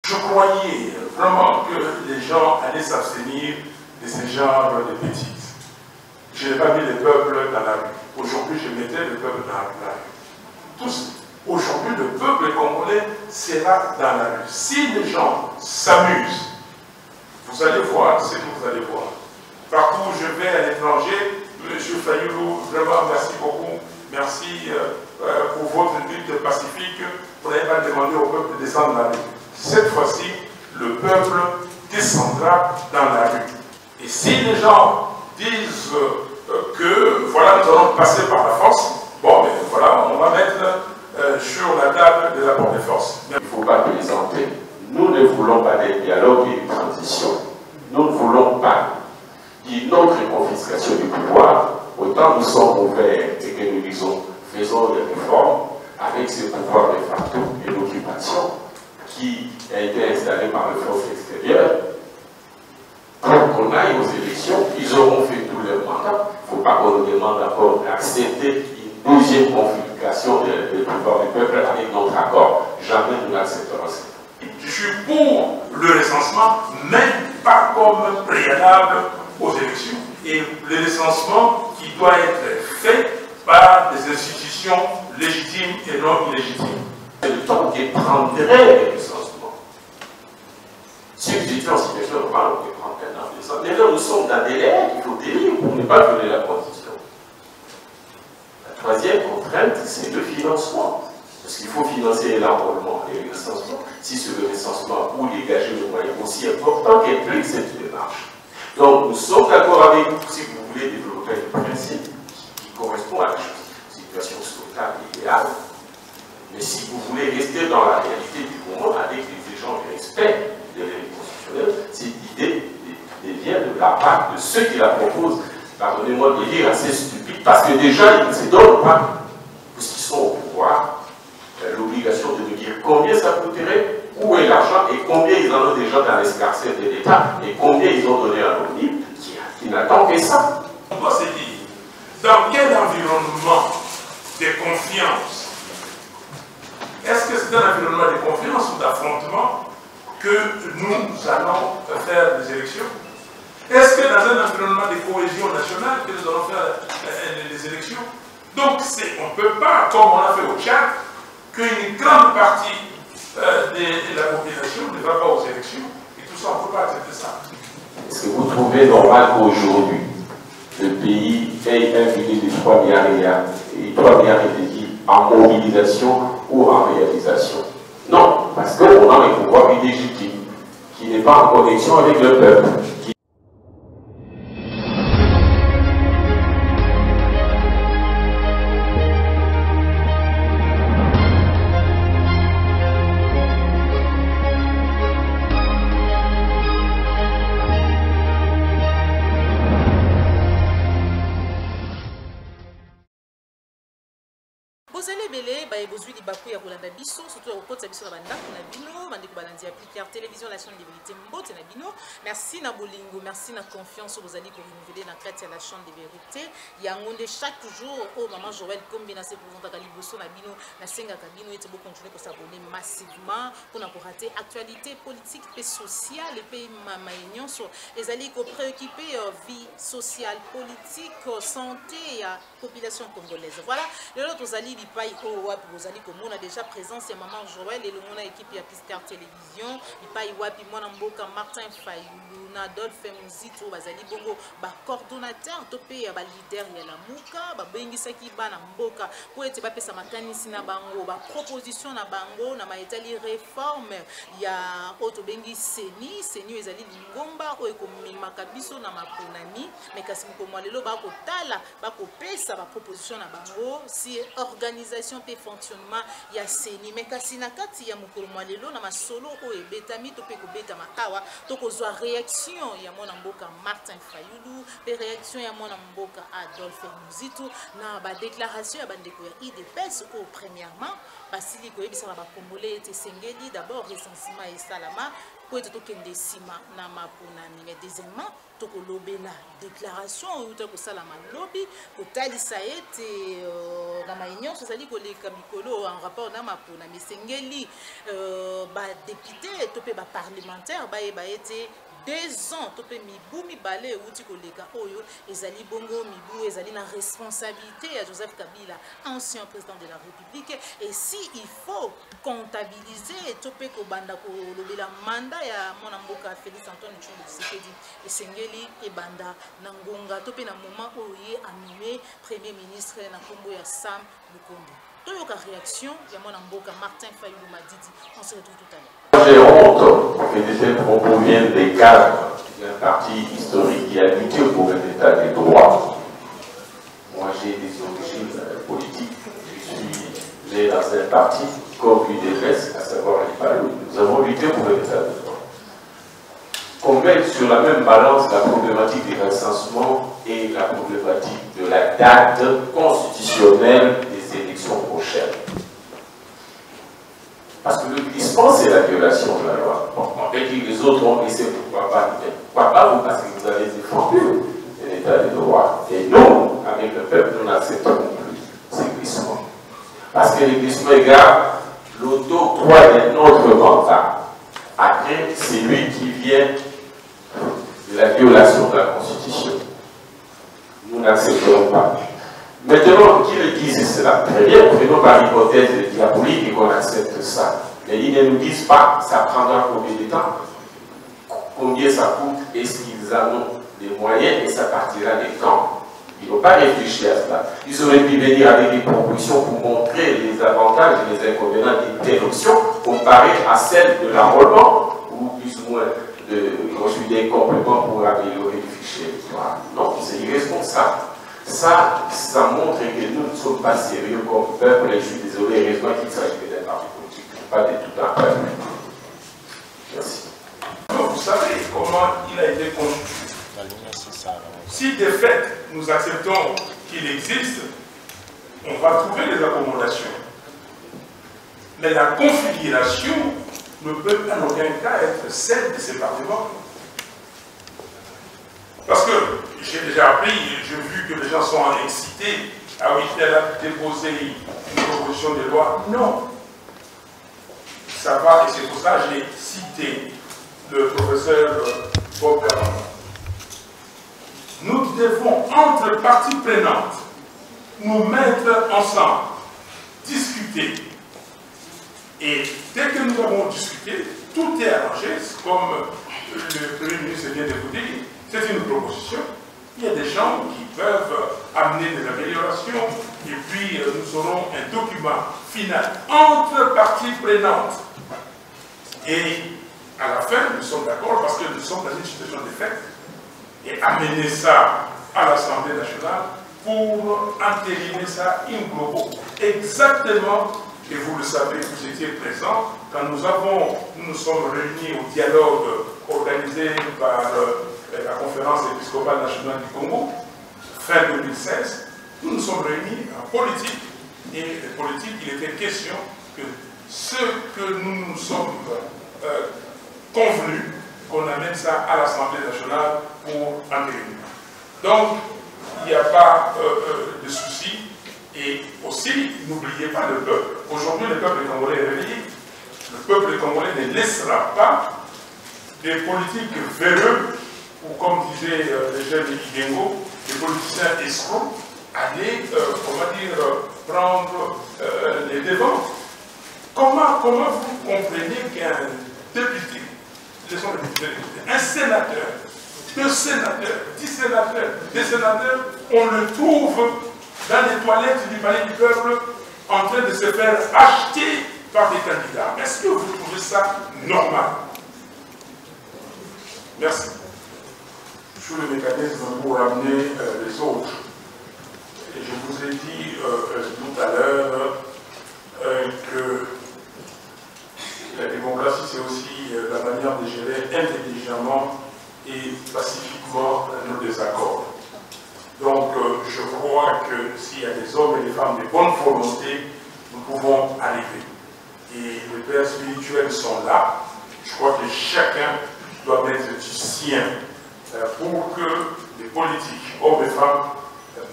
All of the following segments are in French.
Je croyais vraiment que les gens allaient s'abstenir de ce genre de bêtises. Je n'ai pas mis le peuple dans la rue. Aujourd'hui, je mettais le peuple dans la rue. Tous. Aujourd'hui, le peuple congolais sera dans la rue. Si les gens s'amusent, vous allez voir ce que vous allez voir. Partout où je vais à l'étranger, M. Fayoulou, vraiment merci beaucoup. Merci pour votre lutte pacifique. Vous n'avez pas demandé au peuple de descendre dans la rue. Cette fois-ci, le peuple descendra dans la rue. Et si les gens disent que voilà, nous allons passer par la force, bon, mais voilà, on va mettre sur la table de l'apport de force. Il ne faut pas plaisanter. Nous ne voulons pas des dialogues et une transition. Nous ne voulons pas d'une autre confiscation du pouvoir. Autant nous sommes ouverts et que nous disons, faisons des réformes avec ce pouvoir de facto et l'occupation qui a été installé par les forces extérieures. Pour qu'on aille aux élections, ils auront fait tout leur mandat. Il ne faut pas qu'on nous demande encore d'accepter une deuxième configuration du pouvoir du peuple avec notre accord. Jamais nous n'accepterons ça. Je suis pour le recensement, mais pas comme préalable aux élections. Et le recensement qui doit être fait par des institutions légitimes et non illégitimes. C'est le temps qui prendrait le recensement. Si nous étions en situation normale, on peut prendre un an de recensement. Mais là, nous sommes dans des délais qu'il faut tenir pour ne pas violer la constitution. La troisième contrainte, c'est le financement. Parce qu'il faut financer l'enrôlement et le recensement. Si c'est le recensement ou dégager le moyen aussi important qu'implique cette démarche. Donc, nous sommes d'accord avec vous si vous voulez développer un principe qui correspond à la situation souhaitable et idéale. Mais si vous voulez rester dans la réalité du moment avec les échanges de respect des règles constitutionnelles, cette idée vient de la part de ceux qui la proposent. Pardonnez-moi de dire assez stupide, parce que déjà, ils ne se donnent pas, puisqu'ils sont au pouvoir, l'obligation de nous dire combien ça coûterait, où est l'argent et combien ils en ont déjà dans l'escarcelle de l'État et combien ils ont donné à l'ONU qui n'attend que ça. On doit se dire, dans quel environnement de confiance, est-ce que c'est un environnement de confiance ou d'affrontement que nous allons faire des élections? Est-ce que dans un environnement de cohésion nationale que nous allons faire des élections? Donc on ne peut pas, comme on a fait au Tchad, qu'une grande partie de la population ne va pas aux élections. Et tout ça, on ne peut pas accepter ça. Est-ce que vous trouvez normal qu'aujourd'hui, le pays ait un budget de 3 milliards et 3 milliards et demi en mobilisation ou en réalisation? Non, parce qu'on a un pouvoir illégitime qui n'est pas en connexion avec le peuple. Merci na bolingo, merci na confiance vous allez renouveler dans la chambre de vérité. Yangonde chaque jour au maman Joël combina se présente à Liboso na bino na senga kabino et vous continuer pour s'abonner massivement pour n'a pas rater actualité politique et sociale et pays mamaignon sur les alliés qui préoccupés vie sociale, politique, santé à population congolaise. Voilà, le autre vous allez lipai au wap vous allez comme on a déjà présence et maman Joël et le mon équipe à Piscar Télévision, lipai wapi mon mboka Martin Fayoulou na Adolphe Muzito bazali bongo ba coordonnateur topé ya ba leader ya la muka ba bengisaki bana mboka po ete ba pesa makanisi na bango ba proposition na bango na maetali réforme ya auto bengi seni ezali lingomba o ekomimaka biso na maponami mais kasi moko lelo ba kotala ba kopesa ba proposition na bango si organisation pe fonctionnement ya seni mais kasi na kati ya mokolo lelo na masolo o ebetami topé ko beta makawa tokozwa réaction ya mwana mboka Martin Fayoulou, pe réaction ya mwana mboka Adolphe Muzito na ba déclaration ya bandeko ya IDPS au premièrement basili ko yebisa ba congolais ete sengeli d'abord recensement et salama pour être tokende sima na maponami mais deuxièmement tokolobela déclaration outa kosala malobi kotalisa ete na maunion ezali koleka mikolo en rapport na mapona misengeli badepute to mpe baparlementaire bayeba ete 2 ans to mpe mibu mibale euti koleka oyo ezali bongo mibu ezali na responsabilité ya Joseph Kabila, ancien président de la République, et si il faut comptabiliser to mpe kobanda kolobela mandat ya mwana mboka Félix Antoine Tshisekedi esengeli ebanda na ngonga to mpe na moment oyo ye amime premier ministre na kombo ya Sam Lukonde. Toyoka réaction ya mwana mboka Martin Fayulu Madidi. On se retrouve tout à l'heure. J'ai honte que ces propos viennent des cadres d'un parti historique qui a lutté pour un état de droit. Moi j'ai des origines politiques. Je suis né dans un parti comme l'UDPS, à savoir l'IPALU. Nous avons lutté pour un état de droit. Qu'on mette sur la même balance la problématique des recensements et la problématique de la date constitutionnelle des élections prochaines. Parce que le glissement, c'est la violation de la loi. Bon, on peut dire que les autres ont glissé, pourquoi pas? Pourquoi pas vous? Parce que vous avez défendu l'état de droit. Et nous, avec le peuple, nous n'acceptons plus ces glissements. Parce que les glissements égarent l'auto-droit de notre mandat. Après, c'est lui qui vient de la violation de la Constitution. Nous n'accepterons pas. Maintenant, qu'ils disent cela, très bien, prenons par hypothèse diabolique et qu'on accepte ça. Mais ils ne nous disent pas, ça prendra combien de temps, combien ça coûte, est-ce qu'ils en ont les moyens et ça partira des quand. Ils n'ont pas réfléchi à cela. Ils auraient pu venir avec des propositions pour montrer les avantages et les inconvénients d'une telle option comparée à celle de l'enrôlement ou plus ou moins de construire des compléments pour améliorer le fichier électoral. Non, c'est irresponsable. Ça montre que nous ne sommes pas sérieux comme peuple, et je suis désolé, heureusement qu'il s'agit d'un parti politique, pas de tout un peuple. Merci. Vous savez comment il a été construit. Si de fait nous acceptons qu'il existe, on va trouver les accommodations. Mais la configuration ne peut en aucun cas être celle de ces parlements. Parce que j'ai déjà appris, j'ai vu que les gens sont excités. Ah oui, elle a déposé une proposition de loi. Non. Ça va, et c'est pour ça que j'ai cité le professeur Bob Caron. Nous devons, entre parties prenantes, nous mettre ensemble, discuter. Et dès que nous avons discuté, tout est arrangé, comme le Premier ministre vient de vous dire. C'est une proposition. Il y a des gens qui peuvent amener des améliorations et puis nous aurons un document final entre parties prenantes. Et à la fin, nous sommes d'accord parce que nous sommes dans une situation de fait et amener ça à l'Assemblée nationale pour entériner ça in globo. Exactement, et vous le savez, vous étiez présents, quand nous nous sommes réunis au dialogue organisé par la conférence épiscopale nationale du Congo, fin 2016, nous nous sommes réunis en politique. Et en politique, il était question que ce que nous nous sommes convenus, qu'on amène ça à l'Assemblée nationale pour entériner. Donc, il n'y a pas de souci. Et aussi, n'oubliez pas le peuple. Aujourd'hui, le peuple congolais est réveillé. Le peuple congolais ne laissera pas des politiques véreux, ou comme disaient les jeunes Igengo, des politiciens escrocs, aller, prendre les devants. Comment vous comprenez qu'un député, un sénateur, 2 sénateurs, 10 sénateurs, des sénateurs, on le trouve dans les toilettes du palais du peuple en train de se faire acheter par des candidats. Est-ce que vous trouvez ça normal? Merci. Sur le mécanisme pour ramener les autres. Et je vous ai dit tout à l'heure que la démocratie, c'est aussi la manière de gérer intelligemment et pacifiquement nos désaccords. Donc, je crois que s'il y a des hommes et des femmes de bonne volonté, nous pouvons arriver. Et les pères spirituels sont là. Je crois que chacun doit mettre du sien pour les politiques, hommes et femmes,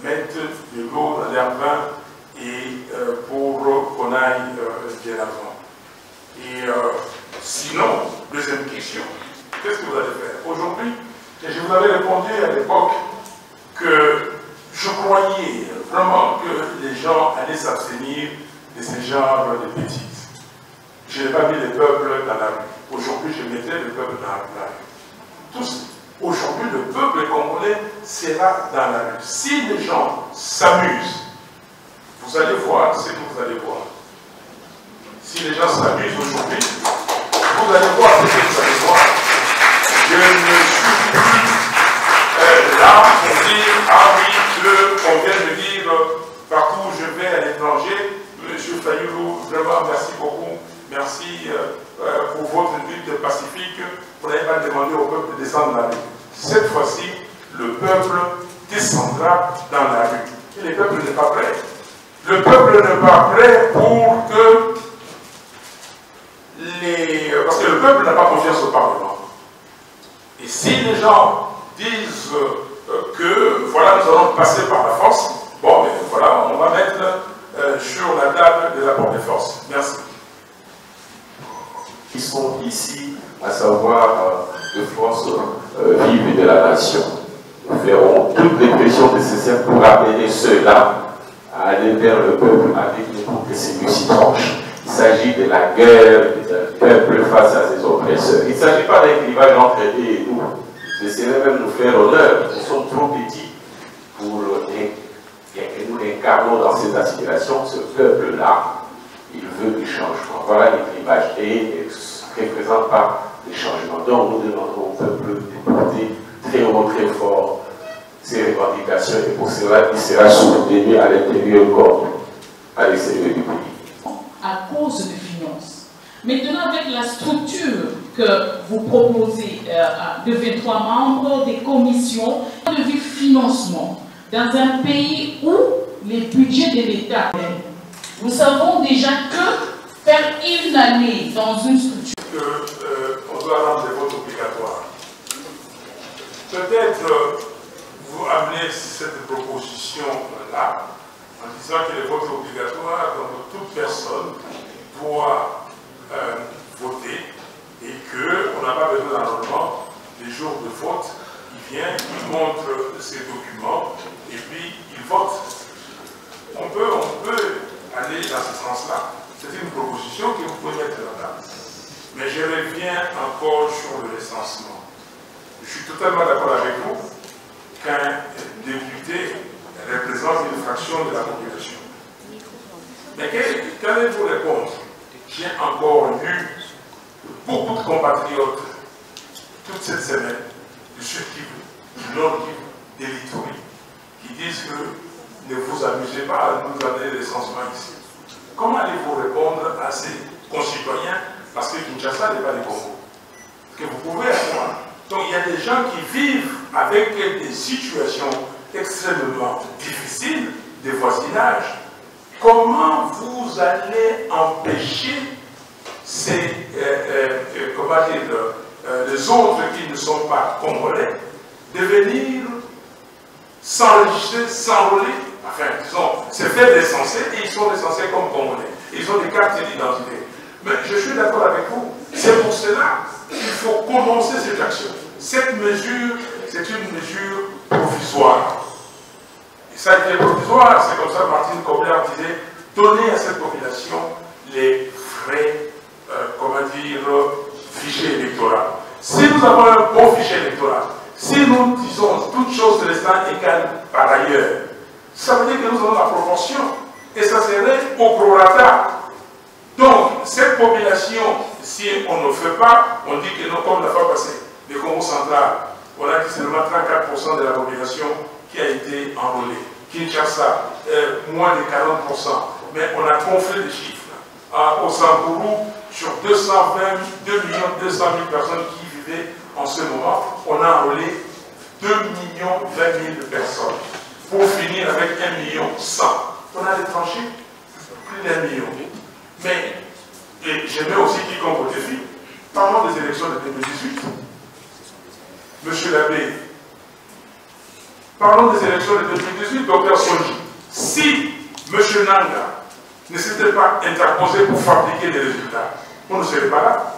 mettent de l'eau dans leur vin et pour qu'on aille bien avant. Et sinon, deuxième question, qu'est-ce que vous allez faire? Aujourd'hui, je vous avais répondu à l'époque que je croyais vraiment que les gens allaient s'abstenir de ce genre de bêtises. Je n'ai pas mis le peuple dans la rue. Aujourd'hui, je mettrai le peuple dans la rue. Tous, aujourd'hui, le peuple congolais sera dans la rue. Si les gens s'amusent, vous allez voir ce que vous allez voir. Si les gens s'amusent aujourd'hui, vous allez voir ce que vous allez voir. Je ne suis plus là pour dire, ah oui, on vient de dire, partout où je vais à l'étranger, M. Fayoulou, vraiment merci beaucoup. Merci pour votre lutte pacifique. Vous n'avez pas demandé au peuple de descendre dans la rue. Cette fois-ci, le peuple descendra dans la rue. Et le peuple n'est pas prêt. Le peuple n'est pas prêt pour que parce que le peuple n'a pas confiance au Parlement. Et si les gens disent que voilà, nous allons passer par la force, bon, mais voilà, on va mettre sur la table de rapport de force. Merci. Qui sont ici, à savoir de force vive de la nation. Nous ferons toutes les pressions nécessaires pour amener ceux-là à aller vers le peuple avec les groupes que c'est lui s'y tranche. Il s'agit de la guerre du peuple face à ses oppresseurs. Il ne s'agit pas d'un clivage entre eux et nous. Ce serait même nous faire honneur. Nous sommes trop petits pour que nous l'incarnons dans cette aspiration. Ce peuple-là, il veut du changement. Voilà les clivages. Et ne représente pas les changements. Donc nous demandons au peuple de porter très haut, très fort ses revendications. Et pour cela, il sera soutenu à l'intérieur comme à l'extérieur du pays. À cause des finances. Maintenant, avec la structure que vous proposez de 23 membres, des commissions, de vue financement, dans un pays où les budgets de l'État, nous savons déjà que faire une année dans une structure. On doit rendre les votes obligatoires. Peut-être vous amenez cette proposition-là en disant que les votes obligatoires, donc toute personne doit voter et qu'on n'a pas besoin d'enrôlement les jours de vote. Il vient, il montre ses documents et puis il vote. On peut aller dans ce sens-là. C'est une proposition que vous pouvez mettre là-dedans. Mais je reviens encore sur le recensement. Je suis totalement d'accord avec vous qu'un député représente une fraction de la population. Mais qu'allez-vous répondre? J'ai encore vu beaucoup de compatriotes toute cette semaine, du Sud-Kivu, du Nord-Kivu, des Litouries, qui disent que ne vous amusez pas à nous amener les recensements ici. Comment allez-vous répondre à ces concitoyens? Parce que Kinshasa n'est pas le Congo. Que vous pouvez avoir. Donc il y a des gens qui vivent avec des situations extrêmement difficiles, de voisinage. Comment vous allez empêcher ces, les autres qui ne sont pas congolais de venir s'enregistrer, s'enrôler? Enfin, disons, c'est fait recenser et ils sont recensés comme congolais. Ils ont des cartes d'identité. Mais je suis d'accord avec vous. C'est pour cela qu'il faut commencer cette action. Cette mesure, c'est une mesure provisoire. Et ça a été provisoire, c'est comme ça que Martine Kobler disait, donner à cette population les vrais, fichiers électoraux. Si nous avons un bon fichier électoral, si nous disons toutes choses restant égales par ailleurs, ça veut dire que nous avons la proportion. Et ça serait au prorata. Donc, cette population, si on ne fait pas, on dit que non, comme la fois passée, le Congo central, on a dit seulement 34% de la population qui a été enrôlée. Kinshasa, moins de 40%. Mais on a gonflé les chiffres. Au Sambourou, sur 222 200 000 personnes qui vivaient en ce moment, on a enrôlé 2 20 000 personnes. Pour finir avec 1 100 000. On a l'étranger, plus d'1 million. Mais, et j'aimais aussi quiconque au défi, parlons des élections de 2018. Monsieur l'abbé, Parlons des élections de 2018, Dr Sonji. Si M. Nanga ne s'était pas interposé pour fabriquer des résultats, on ne serait pas là.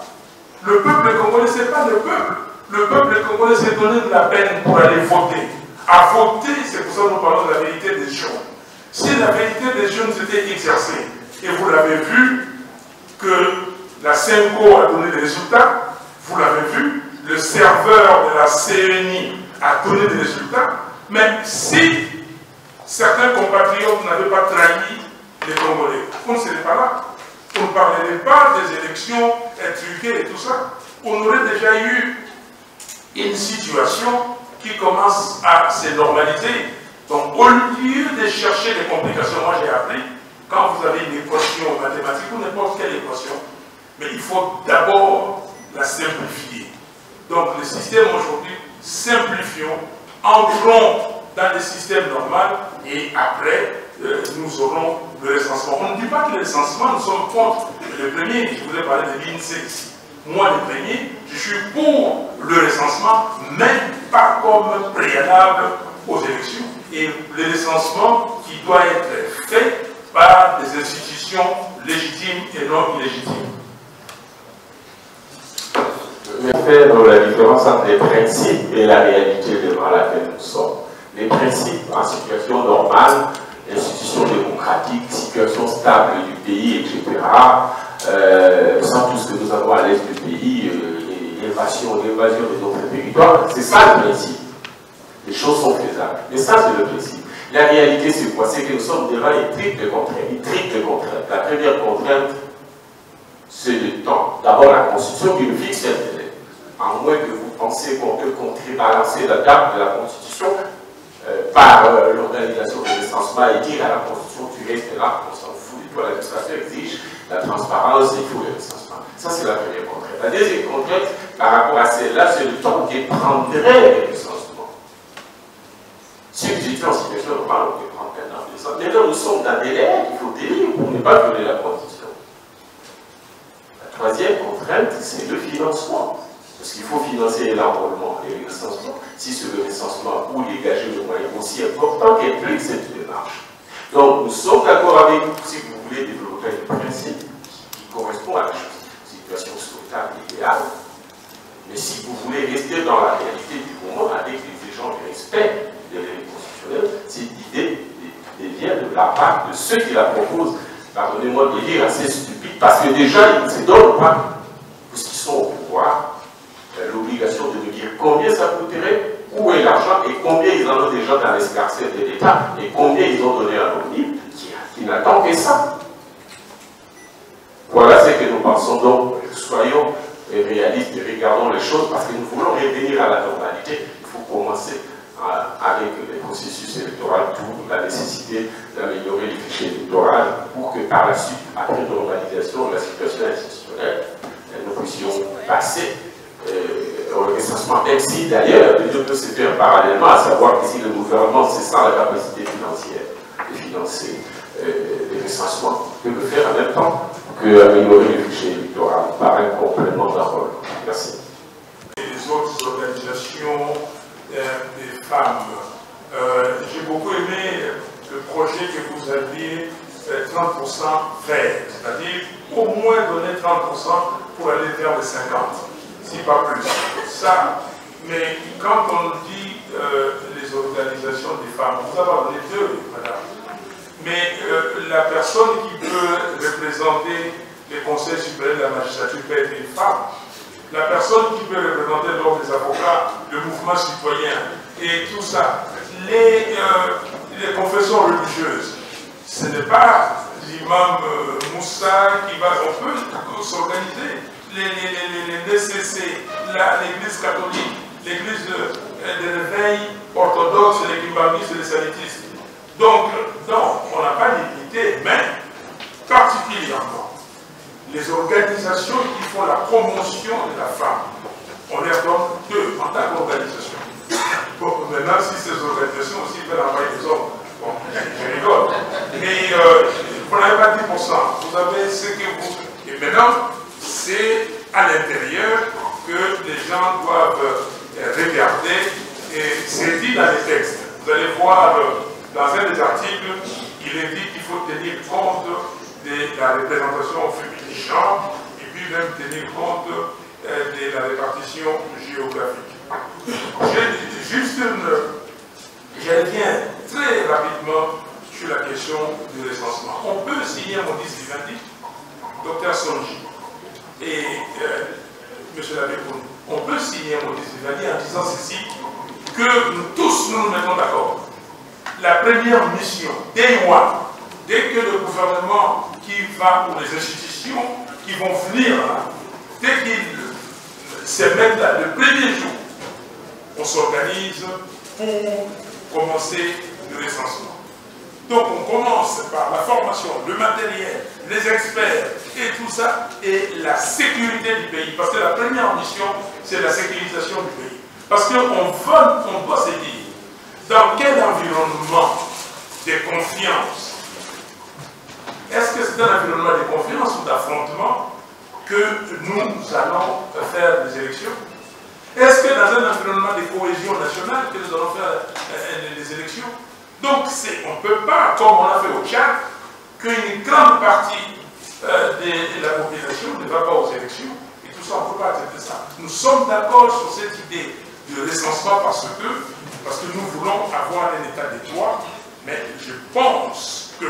Le peuple congolais, ce n'est pas le peuple. Le peuple congolais s'est donné de la peine pour aller voter. À voter, c'est pour ça que nous parlons de la vérité des choses. Si la vérité des jeunes s'était exercée, et vous l'avez vu, que la CENCO a donné des résultats, vous l'avez vu, le serveur de la CENI a donné des résultats, mais si certains compatriotes n'avaient pas trahi les Congolais, on ne serait pas là. On ne parlerait pas des élections truquées et tout ça. On aurait déjà eu une situation qui commence à se normaliser. Donc, au lieu de chercher des complications, moi j'ai appris, quand vous avez une équation mathématique ou n'importe quelle équation, mais il faut d'abord la simplifier. Donc, le système aujourd'hui, simplifions, entrons dans le système normal et après, nous aurons le recensement. On ne dit pas que le recensement, nous sommes contre le premier. Je vous ai parlé de l'INSEE ici. Moi, le premier, je suis pour le recensement, mais pas comme préalable aux élections. Et le recensement qui doit être fait par des institutions légitimes et non illégitimes. Faire la différence entre les principes et la réalité devant laquelle nous sommes. Les principes en situation normale, institutions démocratiques, situation stable du pays, etc., sans tout ce que nous avons à l'est du pays, l'évasion de notre territoire, c'est ça le principe. Les choses sont faisables. Mais ça, c'est le principe. La réalité, c'est quoi? C'est que nous sommes devant une triple contrainte. La première contrainte, c'est le temps. D'abord, la Constitution qui nous fixe un délai. À moins que vous pensez qu'on peut contrebalancer la date de la Constitution par l'organisation de recensement et dire à la Constitution, tu restes là, on s'en fout. Et toi, l'administration exige la transparence, il faut le recensement. Ça, c'est la première contrainte. La deuxième contrainte, par rapport à celle-là, c'est le temps qui prendrait le recensement. Si vous étiez en situation normale, on peut prendre 1 an, 2 ans. Mais là, nous sommes dans des délais qu'il faut tenir pour ne pas violer la Constitution. La troisième contrainte, c'est le financement. Parce qu'il faut financer l'enrôlement et le recensement. Si c'est le recensement ou dégager le moyen aussi important qu'implique cette démarche. Donc, nous sommes d'accord avec vous si vous voulez développer un principe qui correspond à la situation souhaitable et idéale. Mais si vous voulez rester dans la réalité du moment avec les gens du respect des règles constitutionnelles, cette idée vient de la part de ceux qui la proposent. Pardonnez-moi de dire assez stupide, parce que déjà, ils ne se donnent pas, puisqu'ils sont au pouvoir, l'obligation de nous dire combien ça coûterait, où est l'argent et combien ils en ont déjà dans l'escarcelle de l'État et combien ils ont donné à nos livres qui n'attend que ça. Voilà ce que nous pensons. Donc, soyons réalistes et regardons les choses parce que nous voulons revenir à la normalité. Il faut commencer avec les processus électoraux, pour la nécessité d'améliorer les fichiers électoraux pour que par la suite, après normalisation de la situation institutionnelle, nous puissions passer au recensement, même si d'ailleurs les deux peut se faire parallèlement, à savoir que si le gouvernement c'est sans la capacité financière de financer les recensements, peut le faire en même temps qu'améliorer le fichier électoral par un complément d'enrôlement. Merci. Les autres organisations des femmes, j'ai beaucoup aimé le projet que vous aviez 30% vert, c'est-à-dire au moins donner 30% pour aller vers les 50%. Si pas plus. Ça, mais quand on dit les organisations des femmes, vous avez donné 2, madame. Mais la personne qui peut représenter les conseils supérieurs de la magistrature peut être une femme. La personne qui peut représenter l'ordre des avocats, le mouvement citoyen et tout ça. Les confessions religieuses, ce n'est pas l'imam Moussa qui va. On peut s'organiser. Les DCC, l'église catholique, l'église de réveil orthodoxe, les kimbamistes et les sanitistes. Donc, non, on n'a pas d'unité, mais particulièrement les organisations qui font la promotion de la femme, on les donne 2 en tant qu'organisation. Bon, maintenant, si ces organisations aussi veulent envoyer des hommes, bon, je rigole. Mais vous n'avez pas 10%, vous avez ce que vous. Et maintenant, c'est à l'intérieur que les gens doivent regarder, et c'est dit dans les textes. Vous allez voir, dans un des articles, il est dit qu'il faut tenir compte de la représentation féminine des genres et puis même tenir compte de la répartition géographique. Je reviens très rapidement sur la question du recensement. On peut signer un modis vivendi, Dr Sonji et M. Labécoun, on peut signer un modis vivendi en disant ceci, que nous tous nous mettons d'accord. La première mission, dès que le gouvernement qui va, ou les institutions qui vont venir là, dès qu'ils se mettent là, le premier jour, on s'organise pour commencer le recensement. Donc on commence par la formation, le matériel, les experts et tout ça, et la sécurité du pays. Parce que la première mission, c'est la sécurisation du pays. Parce qu'on doit se dire, dans quel environnement de confiance, est-ce que c'est un environnement de confiance ou d'affrontement que nous allons faire des élections? Est-ce que dans un environnement de cohésion nationale que nous allons faire les élections? Donc on ne peut pas, comme on a fait au Tchad, qu'une grande partie de la population ne va pas aux élections. Et tout ça, on ne peut pas accepter ça. Nous sommes d'accord sur cette idée de recensement parce que nous voulons avoir un état de droit, mais je pense que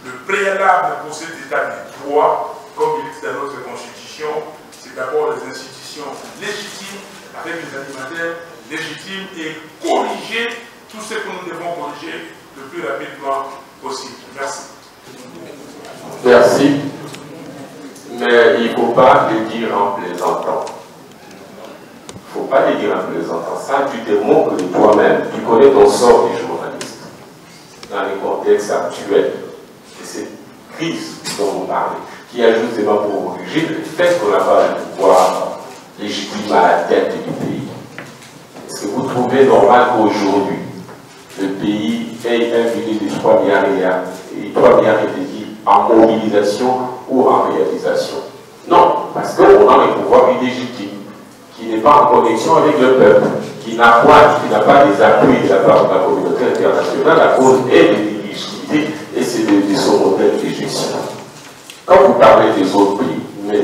le préalable pour cet état de droit, comme il est dans notre constitution, c'est d'abord les institutions légitimes, avec les animateurs légitimes et corriger tout ce que nous devons corriger le plus rapidement possible. Merci. Merci. Mais il ne faut pas le dire en plaisantant. Il ne faut pas le dire en plaisantant. Ça, tu te moques de toi-même. Tu connais ton sort du journaliste. Dans le contexte actuel de cette crise dont vous parlez, qui a justement pour origine le fait qu'on n'a pas le pouvoir légitime à la tête du pays. Est-ce que vous trouvez normal qu'aujourd'hui, le pays ait un budget de 3 milliards et 3 milliards et demi en mobilisation ou en réalisation? Non, parce qu'on a un pouvoir illégitime, qui n'est pas en connexion avec le peuple, qui n'a pas des appuis de la part de la communauté internationale à cause de l'illégitimité et c'est de son modèle de gestion. Quand vous parlez des autres pays, mais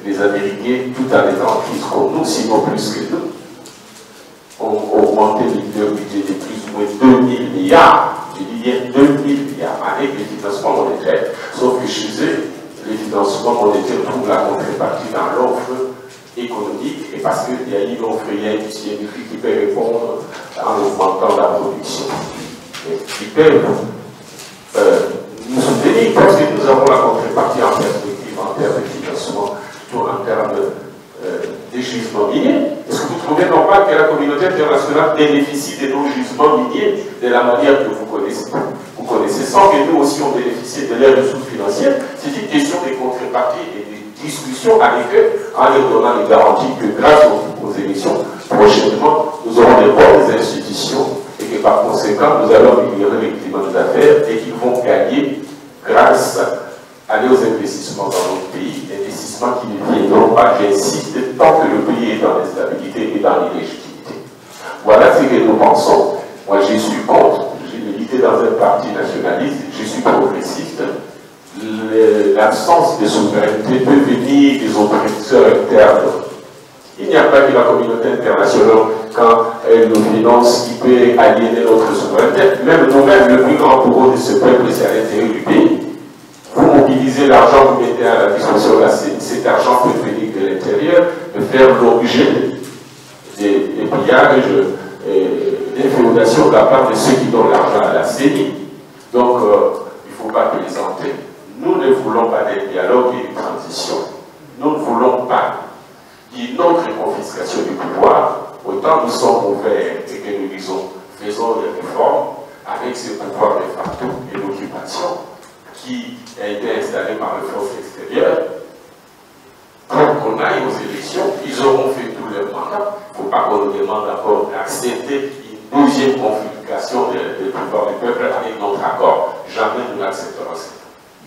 les Américains, tout en étant en crise comme nous, sinon plus que nous, ont augmenté leur budget de plus ou moins 2 000 milliards. Je dis bien 2 000 milliards avec les financements monétaires. Sauf que chez eux, les financements monétaires trouvent la contrepartie dans l'offre économique et parce qu'il y a une offre, il y a une prix qui peut répondre en augmentant la production. Et qui peuvent nous soutenir parce que nous avons la contrepartie en perspective en termes de financement, en termes des gisements miniers. Est-ce que vous trouvez normal que la communauté internationale bénéficie de nos gisements miniers de la manière que vous connaissez? Vous connaissez, sans que nous aussi on bénéficie de leurs ressources financières. C'est une question de contrepartie et de discussion avec eux en leur donnant les garanties que grâce aux élections, prochainement, nous aurons des bonnes institutions et que par conséquent, nous allons améliorer les climats d'affaires et qu'ils vont gagner grâce à nos investissements dans notre pays, investissements qui ne viendront pas, j'insiste, tant que le pays est dans l'instabilité et dans l'illégitimité. Voilà ce que nous pensons. Moi, je suis contre. J'ai milité dans un parti nationaliste, je suis progressiste. L'absence de souveraineté peut venir des oppresseurs internes. Il n'y a pas que la communauté internationale, quand elle nous finance, qui peut aliéner notre souveraineté. Même nous-mêmes, le plus grand bourreau de ce peuple, c'est à l'intérieur du pays. Vous mobilisez l'argent, vous mettez à la disposition de la CENI. Cet argent peut venir de l'intérieur, de faire l'objet des pillages, des féondations de la part de ceux qui donnent l'argent à la CENI. Donc, il ne faut pas plaisanter. Nous ne voulons pas des dialogues et une transition. Nous ne voulons pas d'une autre confiscation du pouvoir. Autant nous sommes ouverts et que nous disons, faisons des réformes avec ce pouvoir de facto et l'occupation qui a été installé par les forces extérieures. Pour qu'on aille aux élections, ils auront fait tout leur mandat. Il ne faut pas qu'on nous demande encore d'accepter une deuxième configuration du pouvoir du peuple avec notre accord. Jamais nous n'accepterons ça.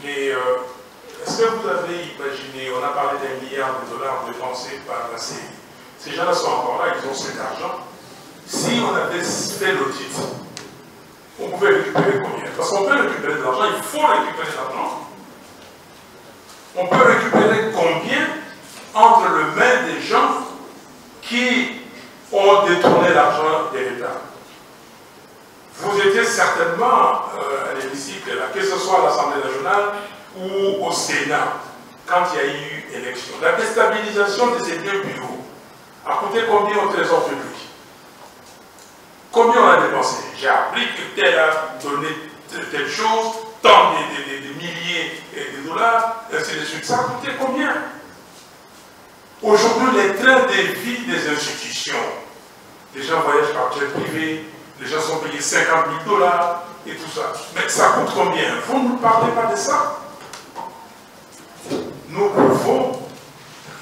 Mais est-ce que vous avez imaginé, on a parlé d'1 milliard de dollars dépensés par la CENI. Ces gens-là sont encore là, ils ont cet argent. Si on avait fait l'audit on pouvait récupérer combien? Parce qu'on peut récupérer de l'argent, il faut récupérer de l'argent. On peut récupérer combien entre les mains des gens qui ont détourné l'argent de l'État? Vous étiez certainement à l'hémicycle, que ce soit à l'Assemblée nationale ou au Sénat, quand il y a eu élection. La déstabilisation de ces deux bureaux a coûté combien au Trésor public? Combien on a dépensé? J'ai appris que tel a donné telle chose, tant de milliers de dollars, ainsi de suite. Ça a coûté combien? Aujourd'hui, les trains de vie des institutions, les gens voyagent par jet privé, les gens sont payés 50 000 $ et tout ça. Mais ça coûte combien? Vous ne nous parlez pas de ça? Nous pouvons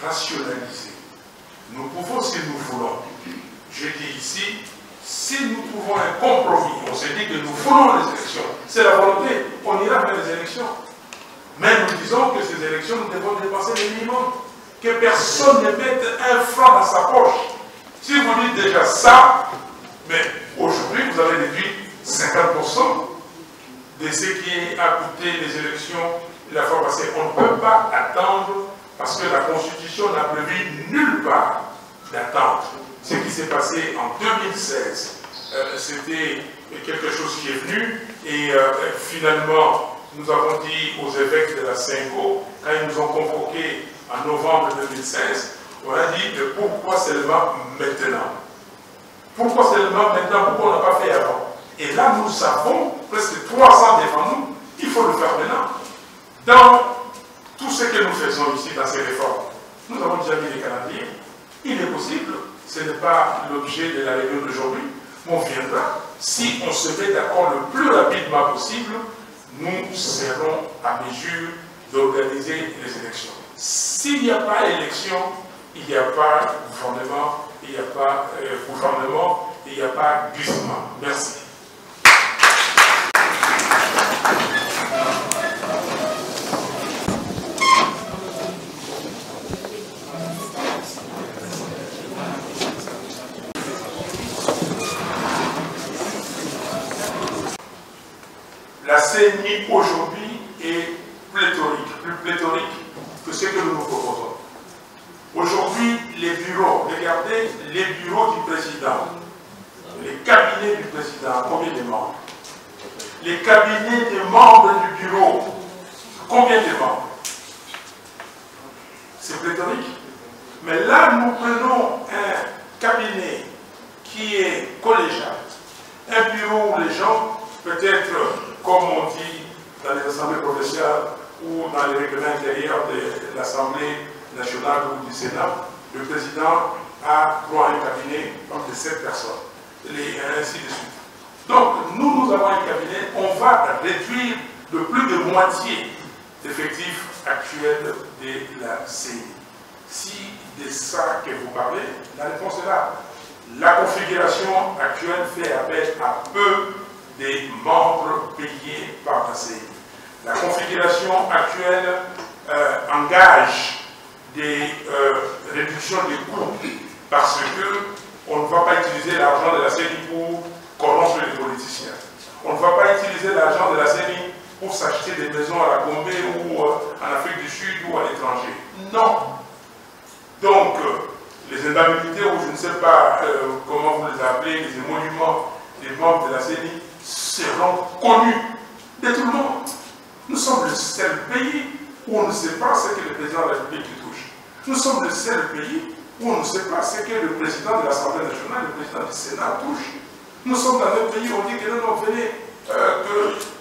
rationaliser. Nous pouvons, si nous voulons, je dis ici, si nous trouvons un compromis, on se dit que nous voulons les élections, c'est la volonté, on ira vers les élections. Mais nous disons que ces élections, nous devons dépenser le minimum. Que personne ne mette un franc dans sa poche. Si vous dites déjà ça, mais aujourd'hui, vous avez réduit 50% de ce qui a coûté les élections la fois passée. On ne peut pas attendre, parce que la Constitution n'a prévu nulle part d'attendre. Ce qui s'est passé en 2016, c'était quelque chose qui est venu, et finalement, nous avons dit aux évêques de la Cinco, quand ils nous ont convoqués en novembre 2016, on a dit, mais pourquoi seulement maintenant? Pourquoi seulement maintenant? Pourquoi on n'a pas fait avant? Et là, nous avons presque 3 ans devant nous, il faut le faire maintenant. Dans tout ce que nous faisons ici, dans ces réformes, nous avons déjà mis les calendriers. Il est possible, ce n'est pas l'objet de la réunion d'aujourd'hui, mais on viendra. Si on se met d'accord le plus rapidement possible, nous serons à mesure d'organiser les élections. S'il n'y a pas élection, il n'y a pas gouvernement, il n'y a pas gouvernement, il n'y a pas glissement. Merci. La CENI aujourd'hui est pléthorique, plus pléthorique que ce que nous nous proposons. Aujourd'hui, les bureaux, regardez les bureaux du président, les cabinets du président, combien de membres? Les cabinets des membres du bureau, combien de membres? C'est pléthorique. Mais là, nous prenons un cabinet qui est collégial, un bureau où les gens, peut-être, comme on dit dans les assemblées provinciales ou dans les règlements intérieurs de l'Assemblée nationale ou du Sénat, le président a droit à un cabinet de 7 personnes, et ainsi de suite. Donc, nous avons un cabinet, on va réduire de plus de moitié l'effectif actuel de la CENI. Si de ça que vous parlez, la réponse est là. La configuration actuelle fait appel à peu des membres payés par la CENI. La configuration actuelle engage des réductions des coûts parce qu'on ne va pas utiliser l'argent de la CENI pour corrompre les politiciens. On ne va pas utiliser l'argent de la CENI pour s'acheter des maisons à la Gombe ou en Afrique du Sud ou à l'étranger. Non. Donc, les indemnités, ou je ne sais pas comment vous les appelez, les émoluments des membres de la CENI seront connus de tout le monde. Nous sommes le seul pays où on ne sait pas ce que le président de la République touche. Nous sommes le seul pays où on ne sait pas ce que le président de l'Assemblée nationale, le président du Sénat touche. Nous sommes dans un pays où on dit que non, venez,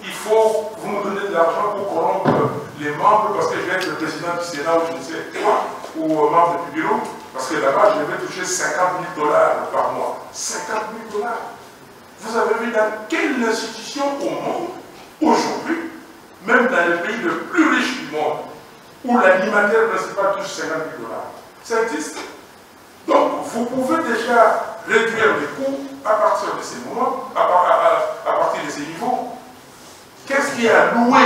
qu'il faut vous nous donner de l'argent pour corrompre les membres parce que je vais être le président du Sénat ou je ne sais quoi, ou membre du bureau, parce que là-bas je vais toucher 50 000 $ par mois. 50 000 $. Vous avez vu dans quelle institution au monde, aujourd'hui, même dans les pays le plus riches du monde, où l'animateur principal touche 50 000 $. Ça existe. Donc, vous pouvez déjà réduire les coûts à partir de ces moments, à partir de ces niveaux. Qu'est-ce qui est alloué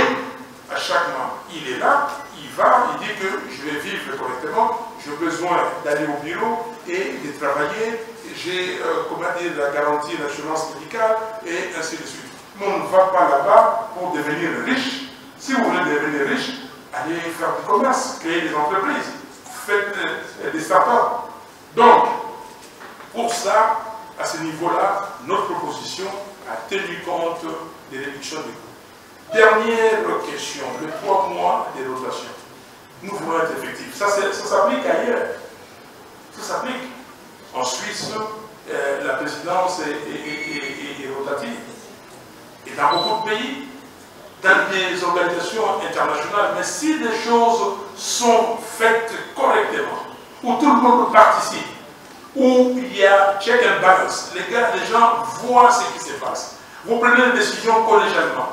à chaque membre? Il est là, il va, il dit que je vais vivre correctement, j'ai besoin d'aller au bureau et de travailler, j'ai, comment dire, la garantie d'assurance médicale, et ainsi de suite. Mais on ne va pas là-bas pour devenir riche. Si vous voulez devenir riche, allez faire du commerce, créer des entreprises, faites des startups. Donc, pour ça, à ce niveau-là, notre proposition a tenu compte des réductions de coûts. Dernière question, les 3 mois de rotation. Nous voulons être effectifs. Ça s'applique ailleurs. Ça s'applique. En Suisse, la présidence est rotative. Et dans beaucoup de pays, dans des organisations internationales, mais si les choses sont faites correctement, où tout le monde participe, où il y a check and balance, les gens voient ce qui se passe. Vous prenez une décision collégialement.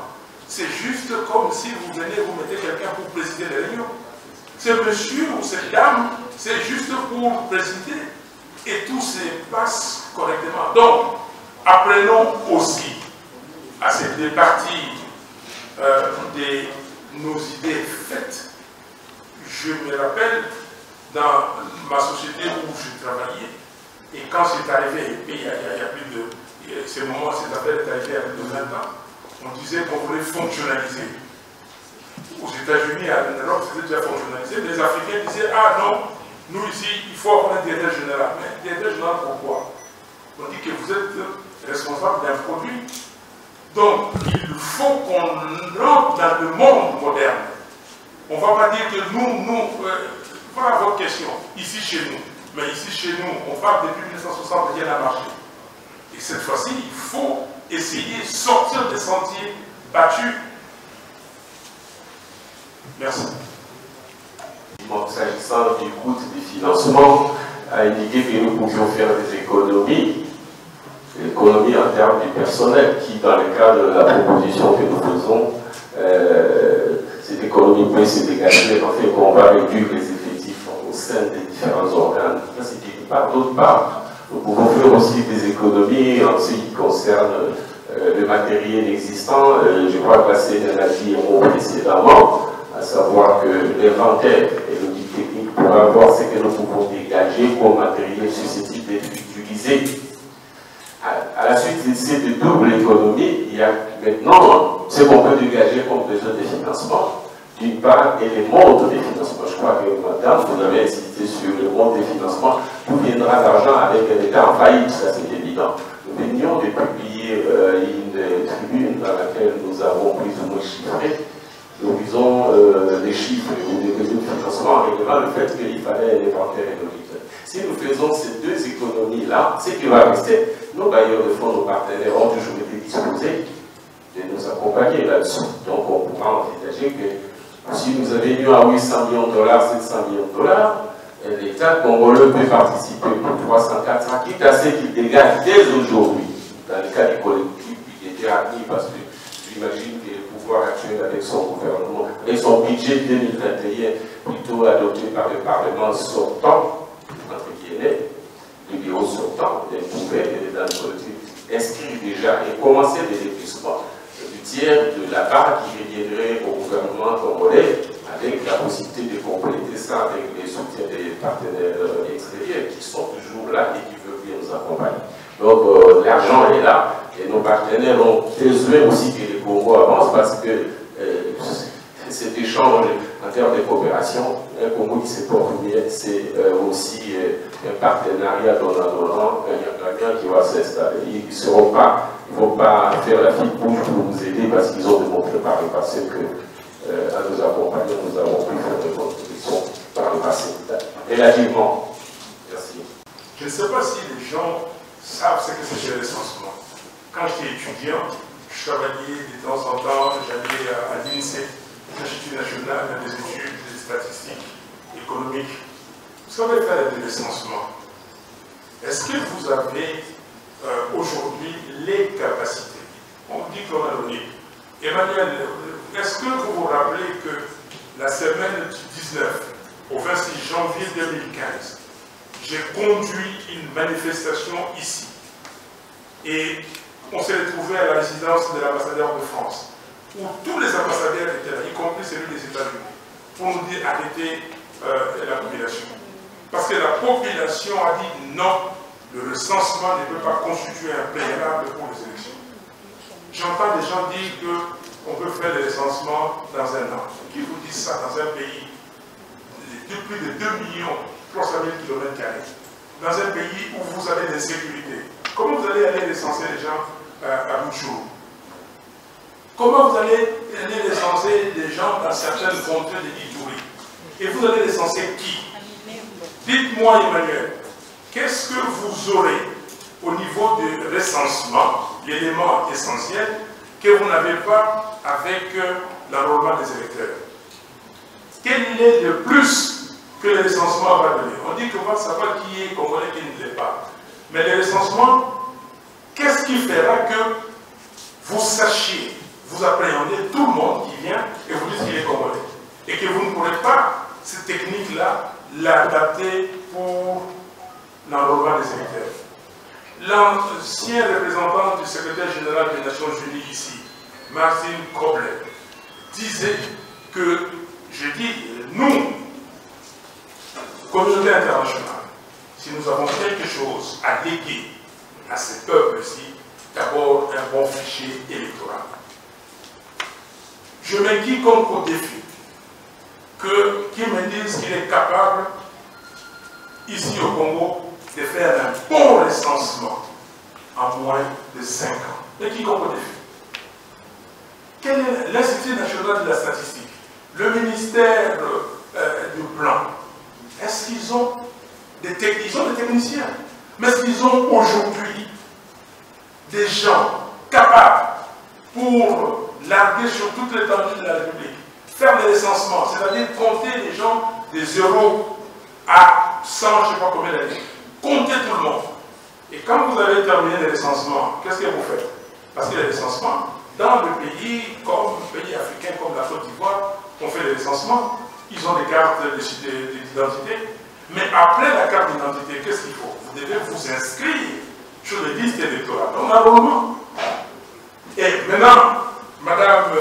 C'est juste comme si vous venez, vous mettez quelqu'un pour présider les réunions. Ce monsieur ou cette dame, c'est juste pour présider. Et tout se passe correctement. Donc, apprenons aussi à se départir de nos idées faites. Je me rappelle, dans ma société où je travaillais, et quand c'est arrivé, il y a plus de... Ce moment, cette affaire est arrivée il y a plus de 20 ans, on disait qu'on voulait fonctionnaliser. Aux États-Unis, en Europe, c'était déjà fonctionnalisé. Les Africains disaient, ah non, nous ici, il faut avoir un directeur général. Mais directeur général, pourquoi? On dit que vous êtes responsable d'un produit. Donc, il faut qu'on rentre dans le monde moderne. On ne va pas dire que voilà votre question, ici chez nous. Mais ici chez nous, on parle depuis 1960, rien n'a marché. Et cette fois-ci, il faut essayer de sortir des sentiers battus. Merci. S'agissant du coût des financements, a indiqué que nous pouvions faire des économies en termes du personnel, qui, dans le cadre de la proposition que nous faisons, cette économie peut se dégager, en fait, qu'on va réduire les effectifs au sein des différents organes. Ça, c'est d'une part. D'autre part, nous pouvons faire aussi des économies en ce qui concerne le matériel existant. Je crois que la CNL a dit un mot précédemment, à savoir que l'inventaire et l'audit technique pourra voir ce que nous pouvons dégager comme matériel susceptible d'être utilisé. À la suite de ces doubles économies, il y a maintenant ce qu'on peut dégager comme besoin de financement. D'une part, et les modes de financement. Je crois que, madame, vous avez insisté sur le mode de financement. D'où viendra l'argent avec un État en faillite, ça c'est évident. Nous venions de publier une tribune dans laquelle nous avons plus ou moins chiffré l'horizon des chiffres ou des besoins de financement en réglant le fait qu'il fallait un inventaire et l'auditeur. Si nous faisons ces deux économies-là, ce qui va rester, nos bailleurs de fonds, nos partenaires ont toujours été disposés de nous accompagner là-dessus. Donc on pourra envisager que si nous avions à 800 millions de dollars, 700 millions de dollars, l'État congolais peut participer pour 300, 400, quitte à ce qu'il dégage dès aujourd'hui, dans le cas des collectifs budgétaires admis, parce que j'imagine que le pouvoir actuel avec son gouvernement, avec son budget 2021, plutôt adopté par le Parlement sortant, entre guillemets, le bureau sortant, pouvait, dans le collectif, inscrire déjà et commencer des dépissements du tiers de la part qui reviendrait au gouvernement congolais, avec la possibilité de compléter ça avec les soutiens des partenaires extérieurs qui sont toujours là et qui veulent bien nous accompagner. Donc l'argent est là et nos partenaires ont besoin aussi que le Congo avance parce que cet échange en termes de coopération, un Congo qui se porte bien, c'est aussi un partenariat donnant-donnant, gagnant qui va s'installer. Ils ne seront pas, il ne faut pas faire la fine bouche pour nous aider parce qu'ils ont démontré par le passé que à nous accompagner, nous avons pu faire des contributions par le passé. Relativement. Merci. Je ne sais pas si les gens savent ce que c'est que le recensement. Quand j'étais étudiant, je travaillais de temps en temps, j'allais à l'INSEE, l'Institut national des études des statistiques économiques. Vous savez faire des recensements. Est-ce que vous avez aujourd'hui les capacités? On dit qu'on a donné. Emmanuel, est-ce que vous vous rappelez que la semaine du 19 au 26 janvier 2015, j'ai conduit une manifestation ici. Et on s'est retrouvé à la résidence de l'ambassadeur de France, où tous les ambassadeurs étaient là, y compris celui des États-Unis, pour nous dire arrêter la population. Parce que la population a dit non, le recensement ne peut pas constituer un préalable pour les élections. J'entends des gens dire qu'on peut faire le recensement dans un an. Qui vous dit ça dans un pays de plus de 2 300 000 km², dans un pays où vous avez l'insécurité? Comment vous allez aller recenser les gens à Bouchou? Comment vous allez aller recenser des gens dans certaines contrées de l'Itourie? Et vous allez recenser qui? Dites-moi, Emmanuel, qu'est-ce que vous aurez au niveau du recensement, l'élément essentiel que vous n'avez pas avec l'enrôlement des électeurs? Quel est le plus que le recensement va donner? On dit que va savoir qui est congolais et qui ne l'est pas. Mais le recensement, qu'est-ce qui fera que vous sachiez, vous appréhendez tout le monde qui vient et vous dites qu'il est congolais? Et que vous ne pourrez pas, cette technique-là, l'adapter pour l'enrôlement des électeurs. L'ancien représentant du secrétaire général des Nations Unies ici, Martin Kobler, disait que, je dis, nous, communauté internationale, si nous avons quelque chose à léguer à ces peuples-ci, d'abord un bon fichier électoral. Je m'inquiète comme au défi qu'ils me disent qu'il est capable, ici au Congo, de faire un bon recensement en moins de 5 ans. Mais quiconque au défi. Quel est l'Institut national de la statistique, le ministère du plan? Est-ce qu'ils ont des techniciens? Mais est-ce qu'ils ont aujourd'hui des gens capables pour larguer sur toute l'étendue de la République, faire des recensements, c'est-à-dire compter les gens des 0 à 100, je ne sais pas combien d'années, compter tout le monde. Et quand vous avez terminé les recensements, qu'est-ce que vous faites? Parce que les recensements, dans le pays, comme le pays africain, comme la Côte d'Ivoire, on fait les recensements, ils ont des cartes d'identité. Mais après la carte d'identité, qu'est-ce qu'il faut? Vous devez vous inscrire sur les listes électorales. Donc, normalement. Et maintenant, Madame,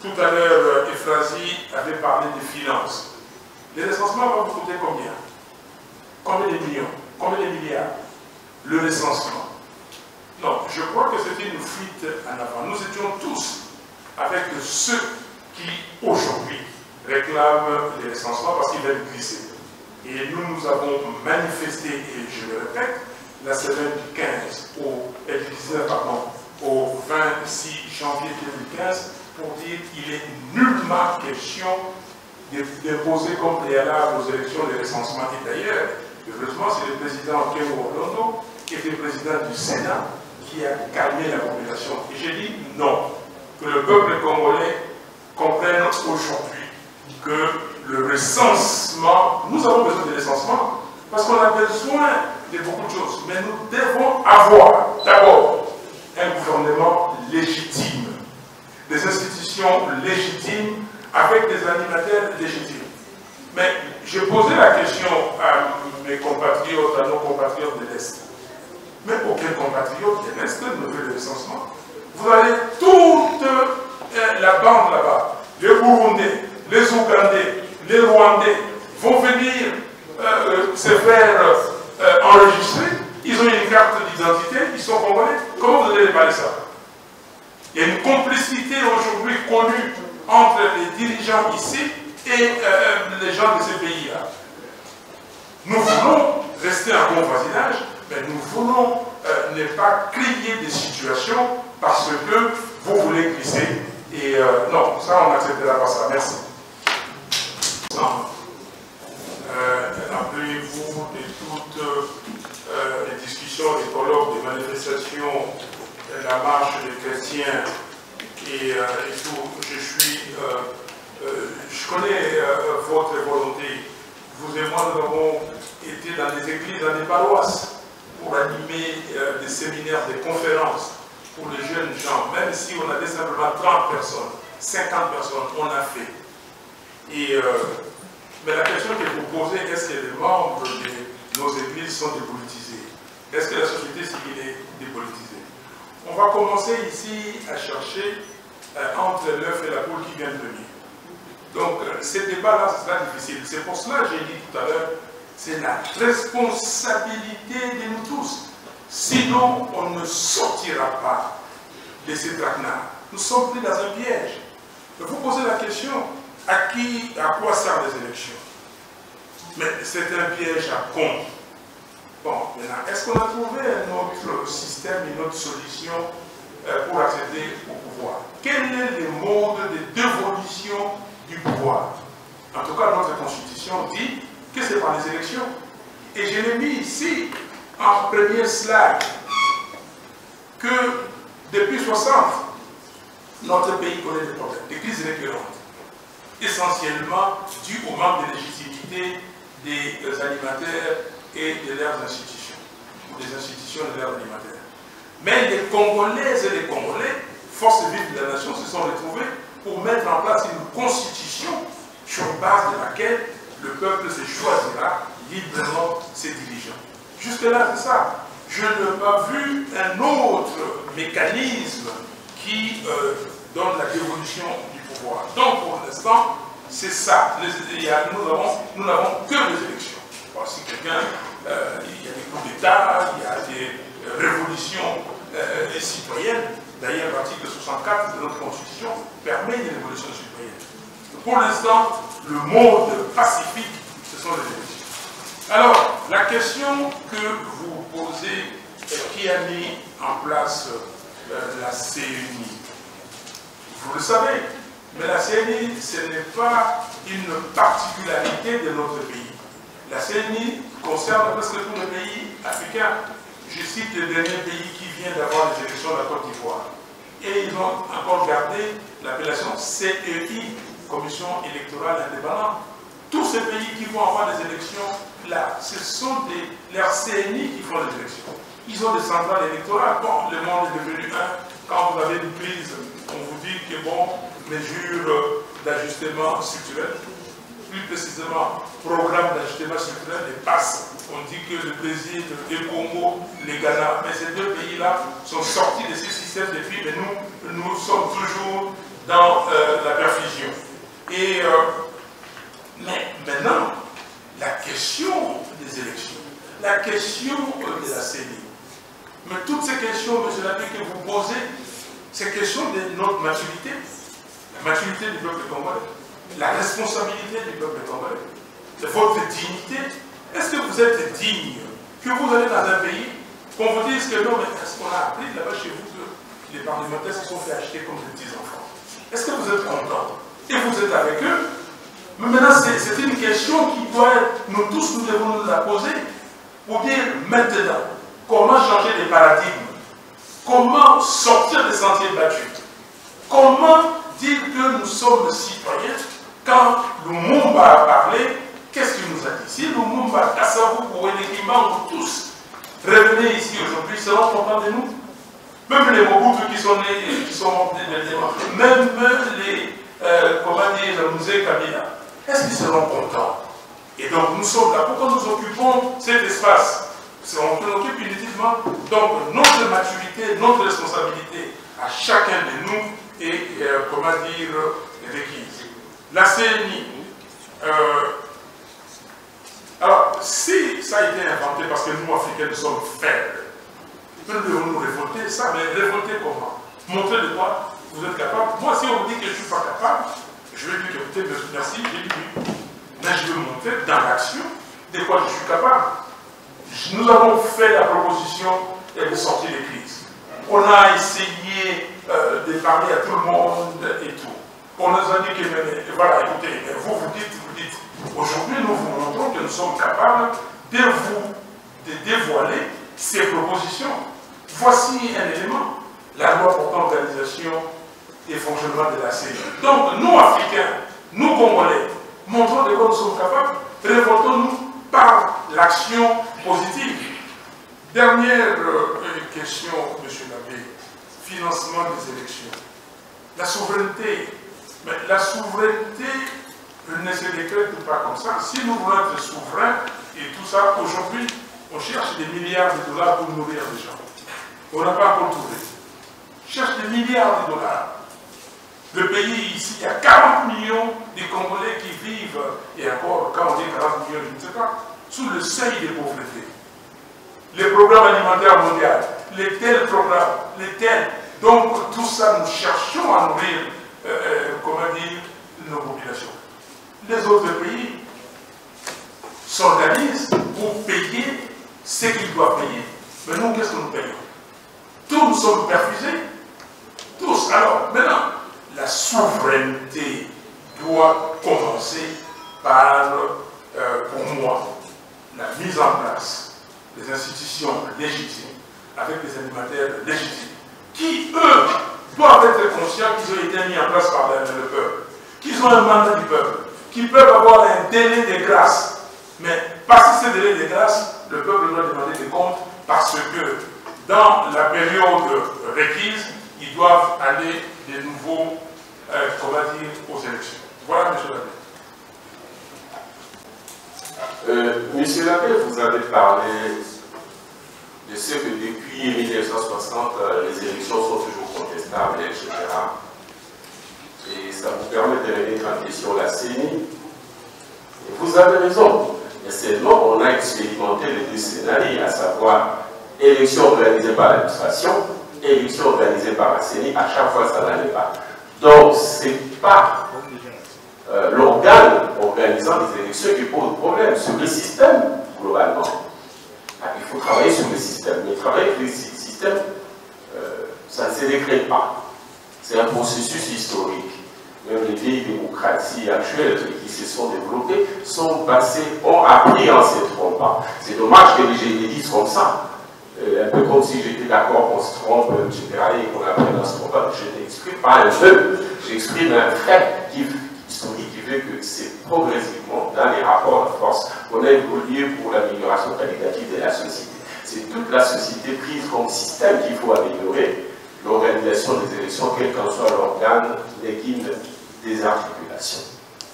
tout à l'heure, Efrazi avait parlé des finances. Les recensements vont vous coûter combien? Combien de millions? Combien de milliards? Le recensement. Non, je crois que c'est une fuite en avant. Nous étions tous avec ceux qui, aujourd'hui, réclament les recensements parce qu'ils veulent glisser. Et nous avons manifesté, et je le répète, la semaine du 15 du 19 au 26 janvier 2015 pour dire qu'il est nullement question d'imposer comme préalable aux élections des recensements. Et d'ailleurs, heureusement, c'est le président Kémo Londo, qui était président du Sénat, qui a calmé la population. Et j'ai dit non, que le peuple congolais comprenne aujourd'hui que le recensement, nous avons besoin de recensement parce qu'on a besoin de beaucoup de choses, mais nous devons avoir d'abord un gouvernement légitime, des institutions légitimes avec des animateurs légitimes. Mais j'ai posé la question à mes compatriotes, à nos compatriotes de l'Est. Mais aucun compatriote de l'Est ne veut le recensement. Vous avez toute la bande là-bas, les Burundais, les Ougandais, les Rwandais vont venir se faire enregistrer. Ils ont une carte d'identité, ils sont congolais. Comment vous allez parler ça? Il y a une complicité aujourd'hui connue entre les dirigeants ici et les gens de ces pays-là. Nous voulons rester en bon voisinage, mais nous voulons ne pas créer des situations parce que vous voulez glisser. Et non, ça on n'acceptera pas ça. Merci. Rappelez-vous de toutes les discussions, les colloques, les manifestations, la marche des chrétiens et tout. Je connais votre volonté. Vous et moi, nous avons été dans des églises, dans des paroisses, pour animer des séminaires, des conférences pour les jeunes gens. Même si on avait simplement 30 personnes, 50 personnes, on a fait. Mais la question que vous posez, est-ce que les membres de nos églises sont dépolitisés? Est-ce que la société civile est dépolitisée? On va commencer ici à chercher entre l'œuf et la poule qui vient de venir. Donc, ce débat-là, ce sera difficile. C'est pour cela que j'ai dit tout à l'heure, c'est la responsabilité de nous tous. Sinon, on ne sortira pas de ces traquenards. Nous sommes pris dans un piège. Vous posez la question, à quoi servent les élections? Mais c'est un piège à compte. Bon, maintenant, est-ce qu'on a trouvé un autre système, une autre solution pour accéder au pouvoir? Quel est le mode de dévolution du pouvoir? En tout cas, notre Constitution dit que c'est par les élections. Et je l'ai mis ici, en premier slide, que depuis 60, notre pays connaît des problèmes, des crises récurrentes, essentiellement dues au manque de légitimité des animateurs et de leurs institutions, ou des institutions de leurs animateurs. Mais les Congolaises et les Congolais, forces vives de la nation, se sont retrouvés pour mettre en place une constitution sur base de laquelle le peuple se choisira librement ses dirigeants. Jusque-là, c'est ça. Je n'ai pas vu un autre mécanisme qui donne la dévolution du pouvoir. Donc, pour l'instant, c'est ça. Nous n'avons que les élections. Bon, si quelqu'un, il y a des coups d'État, il y a des révolutions citoyennes. D'ailleurs, l'article 64 de notre Constitution permet une révolution citoyenne. Pour l'instant, le mode pacifique, ce sont les élections. Alors, la question que vous posez, qui a mis en place la CNI? Vous le savez, mais la CNI, ce n'est pas une particularité de notre pays. La CNI concerne presque tous les pays africains. Je cite le dernier pays qui vient d'avoir les élections de la Côte d'Ivoire. Et ils ont encore gardé l'appellation CEI, Commission électorale indépendante. Tous ces pays qui vont avoir des élections, là, ce sont leurs CNI qui font les élections. Ils ont des centrales électorales. Bon, le monde est devenu un. Quand vous avez une crise, on vous dit que bon, mesures d'ajustement structurel, plus précisément, programme d'ajustement structurel, les PASS. On dit que le Brésil, le Congo, le Ghana, mais ces deux pays-là sont sortis de ces systèmes depuis, mais nous sommes toujours dans la perfusion. Et mais maintenant, la question des élections, la question de la CENI, mais toutes ces questions, M. Labbé, que vous posez, ces questions de notre maturité, la maturité du peuple congolais, la responsabilité du peuple congolais, de votre dignité. Est-ce que vous êtes digne que vous allez dans un pays, qu'on vous dise que non, mais est-ce qu'on a appris là-bas chez vous que les parlementaires se sont fait acheter comme des petits-enfants? Est-ce que vous êtes content? Et vous êtes avec eux? Mais maintenant, c'est une question qui doit être, nous tous, nous devons nous la poser pour dire maintenant, comment changer les paradigmes? Comment sortir des sentiers battus? Comment dire que nous sommes citoyens quand Lumumba a parlé? Qu'est-ce qu'il nous a dit? Si Lumumba, Kassavou, Kouénékima, ou tous revenaient ici aujourd'hui, ils seront contents de nous. Même les Mobutu qui sont nés, qui sont morts, même les, comment dire, Mouzé Kabila, est-ce qu'ils seront contents? Et donc nous sommes là. Pourquoi nous occupons cet espace? On occupe inutilement. Donc notre maturité, notre responsabilité à chacun de nous est, comment dire, requise. La CNI, alors si ça a été inventé parce que nous, Africains, nous sommes faibles, nous devons nous révolter, ça, mais révolter comment? Montrer de quoi vous êtes capable. Moi, si on me dit que je ne suis pas capable, je vais dire que peut-être merci, j'ai dit oui. Mais je vais montrer dans l'action de quoi je suis capable. Nous avons fait la proposition de sortir des crises. On a essayé de parler à tout le monde et tout. On nous a dit que, voilà, écoutez, vous dites. Aujourd'hui, nous vous montrons que nous sommes capables de dévoiler ces propositions. Voici un élément, la loi portant organisation et fonctionnement de la CENI. Donc, nous, Africains, nous, Congolais, montrons de quoi nous sommes capables, révoltons-nous par l'action positive. Dernière question, M. Labbé, financement des élections. La souveraineté. Mais la souveraineté ne se décrète pas comme ça. Si nous voulons être souverains et tout ça, aujourd'hui, on cherche des milliards de dollars pour nourrir les gens. On n'a pas encore trouvé. On cherche des milliards de dollars. Le pays, ici, il y a 40 millions de Congolais qui vivent, et encore, quand on dit 40 millions, je ne sais pas, sous le seuil de pauvreté. Les programmes alimentaires mondiaux, les tels programmes, les tels, Donc, tout ça, nous cherchons à nourrir, comment dire, nos populations. Les autres pays s'organisent pour payer ce qu'ils doivent payer. Mais nous, qu'est-ce que nous payons? Tous nous sommes perfusés. Tous. Alors, maintenant, la souveraineté doit commencer par, pour moi, la mise en place des institutions légitimes, avec des animateurs légitimes, qui, eux, doivent être conscients qu'ils ont été mis en place par le peuple, qu'ils ont un mandat du peuple, qu'ils peuvent avoir un délai de grâce. Mais passer ce délai de grâce, le peuple doit demander des comptes parce que dans la période requise, ils doivent aller de nouveau, comment dire, aux élections. Voilà, M. Labbé. Monsieur Labbé, vous avez parlé de ce que depuis 1960, les élections sont toujours contestables, etc. Et ça vous permet de remettre en question la CENI. Et vous avez raison. Mais seulement, on a expérimenté les deux scénarios, à savoir élection organisée par l'administration, élection organisée par la CENI. À chaque fois, ça n'allait pas. Donc, ce n'est pas l'organe organisant les élections qui pose problème, c'est le système, globalement. Il faut travailler sur le système. Mais travailler sur le système, ça ne se décrète pas. C'est un processus historique. Même les vieilles démocraties actuelles qui se sont développées sont passées, ont appris en se trompant. C'est dommage que les disent comme ça. Un peu comme si j'étais d'accord qu'on se trompe, etc. et qu'on apprenne à se tromper. Je n'exprime pas un peu, j'exprime un fait historique qui veut que c'est progressivement dans les rapports de force qu'on a évolué pour l'amélioration qualitative de la société. C'est toute la société prise comme système qu'il faut améliorer. L'organisation des élections, quel qu'en soit l'organe, n'est qu'une désarticulation.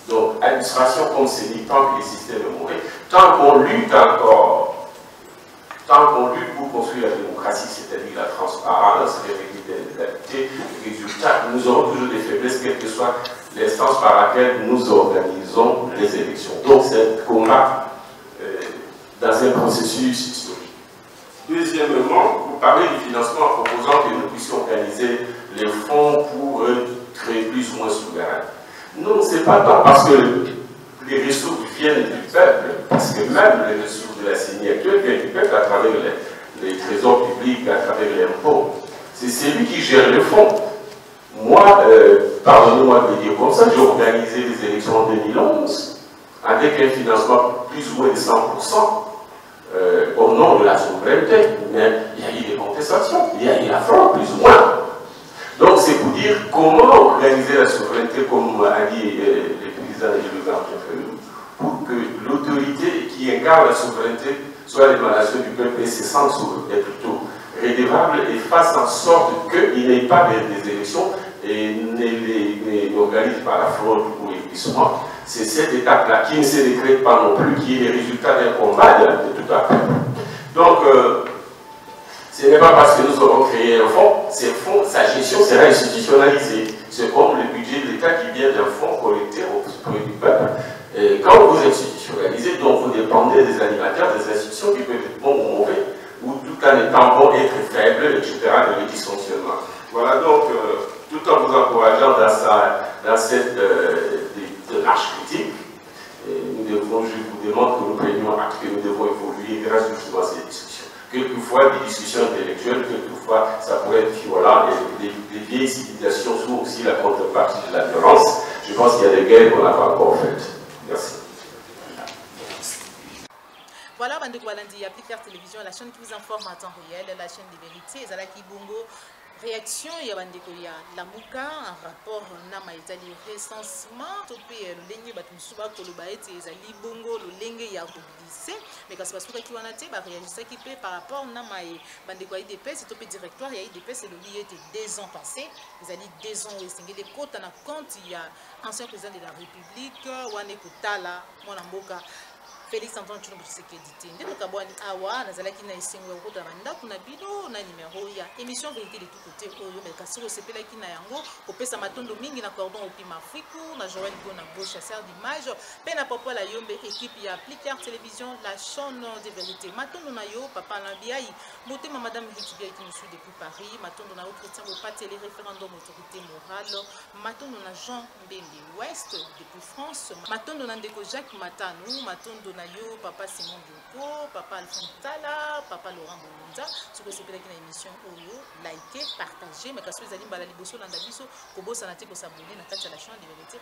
Donc, administration comme CENI, tant que les systèmes est mauvais, tant qu'on lutte encore, tant qu'on lutte pour construire la démocratie, c'est-à-dire la transparence, l'égalité, les résultats, nous aurons toujours des faiblesses, quelle que soit l'instance par laquelle nous organisons les élections. Donc, c'est un combat dans un processus historique. Deuxièmement, vous parlez du financement en proposant que nous puissions organiser les fonds pour créer plus ou moins souverain. Non, ce n'est pas tant parce que les ressources viennent du peuple, parce que même les ressources de la CENI actuelle viennent du peuple à travers les trésors publics, à travers l'impôt. C'est celui qui gère les fonds. Moi, pardonnez-moi de le dire comme ça, j'ai organisé les élections en 2011 avec un financement plus ou moins de 100%. Au nom de la souveraineté, mais il y a eu des contestations, il y a eu la fraude, plus ou moins. Donc c'est pour dire comment organiser la souveraineté, comme a dit le président et le gouvernement, pour que l'autorité qui incarne la souveraineté soit l'émanation du peuple et se sente plutôt rédévable et fasse en sorte qu'il n'ait pas des élections et n'organise pas la fraude ou l'épuisement. C'est cette étape-là qui ne se décrète pas non plus, qui est le résultat d'un combat de tout à fait. Donc, ce n'est pas parce que nous aurons créé un fonds, ce fonds, sa gestion sera institutionnalisée. C'est comme le budget de l'État qui vient d'un fonds collecté auprès du peuple. Et quand vous institutionnalisez, donc vous dépendez des animateurs, des institutions qui peuvent être bons ou mauvais, ou tout en étant bon, être faible, etc., de le dysfonctionnement. Voilà donc, tout en vous encourageant dans cette démarche critique, je vous demande que nous prenions acte que nous devons évoluer grâce justement à ces discussions. Quelquefois, des discussions intellectuelles, quelquefois, ça pourrait être violent, et les vieilles civilisations sont aussi la contrepartie de la violence. Je pense qu'il y a des guerres qu'on n'a pas encore faites. Merci. Voilà, Bande Koualandi, Appliquer Télévision, la chaîne qui vous informe en temps réel, la chaîne des vérités, Zalaki Bongo. Réaction ya bandeko ya Lamuka en rapport na maitali recensement topé lolenge batumsu ba koloba ete ezali bongo lolenge ya mobiliser mais kasi parce que ki wana te ba réagir qui peut par rapport na mai bandeko ya IDPS topé directoire ya IDPS le lié était 2 ans passés ezali 2 ans esengeli kota na compte ya ancien président de la République wane kutala mwana mboka Félix Antoine Tshilombo Tshisekedi te nde tokabwani awa nazalaki na esengo ya kokota bandako na bino na nimero ya émission vérité de tout côté oyo mais kasi osepelaki na yango kopesa matondo mingi na cordon opima afrique na Joël Gona beau chasseur d'image pe na papa la yombe équipe ya Appliquer télévision la chaîne de vérité matondo na yo papa Lambiaï motema madame Hitbiaï qui nous suit depuis Paris matondo na yo Christian Bopate les référendum autorité morale matondo na Jean Mbembe Ouest depuis France matondo na ndeko Jacques Matano matondo na yo papa Simon Doko papa Alphonse Tala papa Laurent Bonza soko sepelaki na émission oyo liker partager mais kasi ezali mbala liboso na ndabiso kobosa na te ko s'abonner na kati ya la chaîne de vérité.